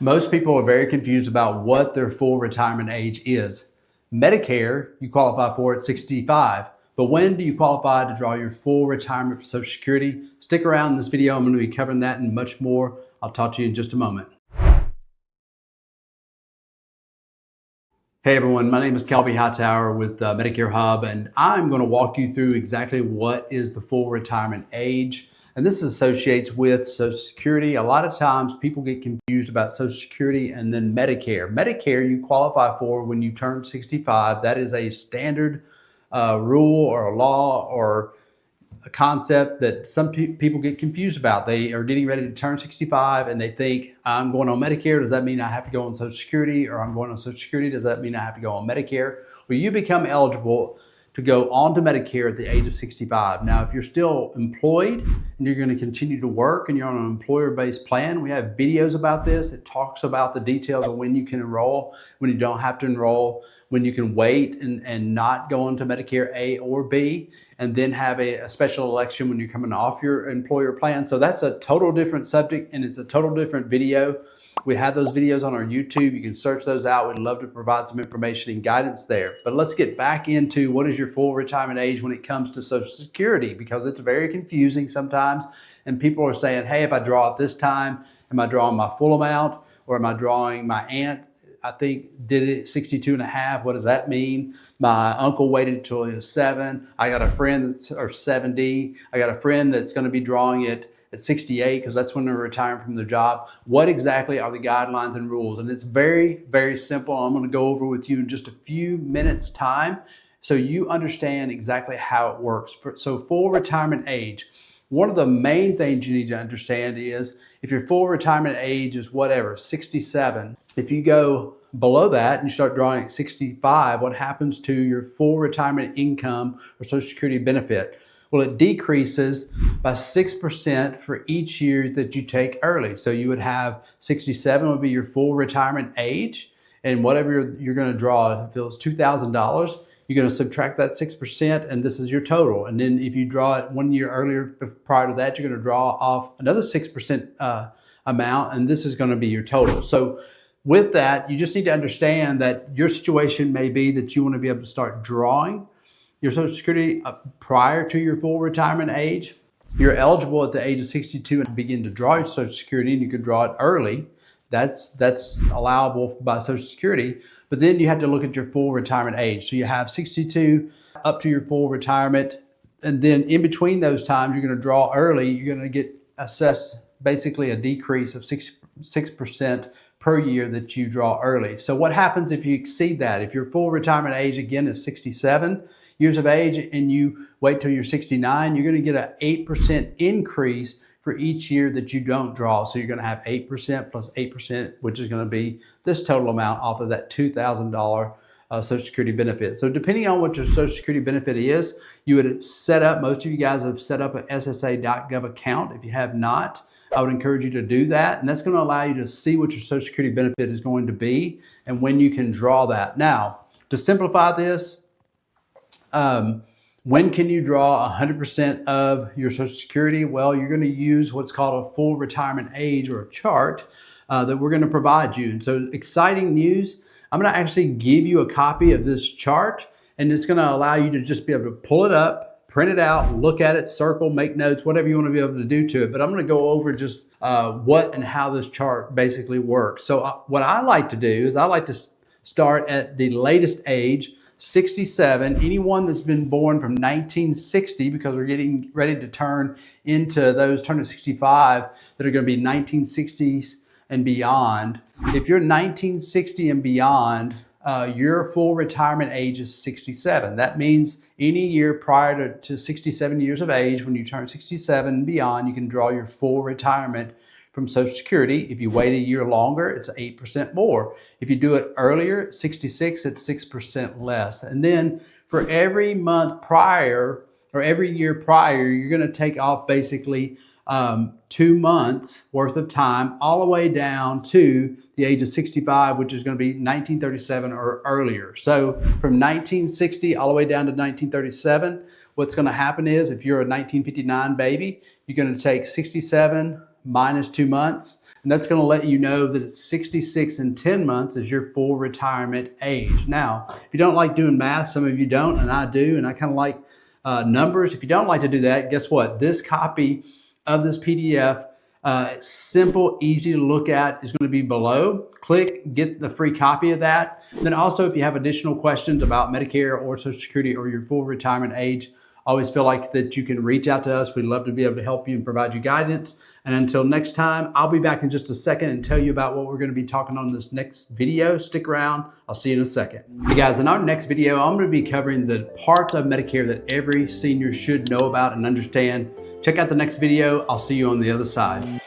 Most people are very confused about what their full retirement age is. Medicare, you qualify for at 65. But when do you qualify to draw your full retirement for Social Security? Stick around in this video. I'm going to be covering that and much more. I'll talk to you in just a moment. Hey everyone, my name is Kelby Hightower with Medicare Hub, and I'm going to walk you through exactly what is the full retirement age. And this associates with Social Security. A lot of times people get confused about Social Security and then Medicare. Medicare you qualify for when you turn 65. That is a standard rule or a law or a concept that some people get confused about. They are getting ready to turn 65 and they think, I'm going on Medicare. Does that mean I have to go on Social Security? Or I'm going on Social Security. Does that mean I have to go on Medicare? Well, you become eligible to go on to Medicare at the age of 65. Now, if you're still employed and you're going to continue to work and you're on an employer-based plan, we have videos about this. It talks about the details of when you can enroll, when you don't have to enroll, when you can wait and not go into Medicare A or B, and then have a special election when you're coming off your employer plan. So that's a total different subject and it's a total different video. We have those videos on our YouTube. You can search those out. We'd love to provide some information and guidance there. But let's get back into what is your full retirement age when it comes to Social Security, because it's very confusing sometimes. And people are saying, hey, if I draw at this time, am I drawing my full amount or am I drawing my aunt? I think did it 62 and a half. What does that mean? My uncle waited until he was 7. I got a friend that's or 70. I got a friend that's going to be drawing it at 68 because that's when they're retiring from their job. What exactly are the guidelines and rules? And it's very, very simple. I'm going to go over with you in just a few minutes time so you understand exactly how it works. So full retirement age. One of the main things you need to understand is if your full retirement age is whatever, 67, if you go below that and you start drawing at 65, what happens to your full retirement income or Social Security benefit? Well, it decreases by 6% for each year that you take early. So you would have 67 would be your full retirement age, and whatever you're going to draw, if it was $2,000, you're going to subtract that 6%, and this is your total. And then if you draw it 1 year earlier prior to that, you're going to draw off another 6% amount, and this is going to be your total. So with that, you just need to understand that your situation may be that you want to be able to start drawing your Social Security prior to your full retirement age. You're eligible at the age of 62 and begin to draw your Social Security, and you can draw it early. That's allowable by Social Security. But then you have to look at your full retirement age. So you have 62 up to your full retirement. And then in between those times, you're going to draw early. You're going to get assessed basically a decrease of 6% per year that you draw early. So what happens if you exceed that? If your full retirement age again is 67 years of age and you wait till you're 69, you're going to get an 8% increase for each year that you don't draw. So you're going to have 8% plus 8%, which is going to be this total amount off of that $2,000 Social Security benefit. So depending on what your Social Security benefit is, you would set up, most of you guys have set up an SSA.gov account. If you have not, I would encourage you to do that. And that's going to allow you to see what your Social Security benefit is going to be and when you can draw that. Now, to simplify this, when can you draw 100% of your Social Security? Well, you're going to use what's called a full retirement age or a chart that we're going to provide you. And so exciting news, I'm going to actually give you a copy of this chart, and it's going to allow you to just be able to pull it up, print it out, look at it, circle, make notes, whatever you want to be able to do to it. But I'm going to go over just what and how this chart basically works. So what I like to do is I like to start at the latest age, 67. Anyone that's been born from 1960, because we're getting ready to turn into those turning 65 that are going to be 1960s and beyond. If you're 1960 and beyond, your full retirement age is 67. That means any year prior to 67 years of age, when you turn 67 and beyond, you can draw your full retirement from Social Security. If you wait a year longer, it's 8% more. If you do it earlier, 66, it's 6% less. And then for every month prior or every year prior, you're going to take off basically 2 months worth of time all the way down to the age of 65, which is going to be 1937 or earlier. So from 1960 all the way down to 1937, what's going to happen is if you're a 1959 baby, you're going to take 67 minus 2 months. And that's going to let you know that it's 66 and 10 months is your full retirement age. Now, if you don't like doing math, some of you don't, and I do, and I kind of like numbers. If you don't like to do that, guess what? This copy of this PDF, simple, easy to look at, is going to be below. Click, get the free copy of that. And then also, if you have additional questions about Medicare or Social Security or your full retirement age, always feel like that you can reach out to us. We'd love to be able to help you and provide you guidance. And until next time, I'll be back in just a second and tell you about what we're going to be talking on this next video. Stick around. I'll see you in a second. Hey guys, in our next video, I'm going to be covering the parts of Medicare that every senior should know about and understand. Check out the next video. I'll see you on the other side.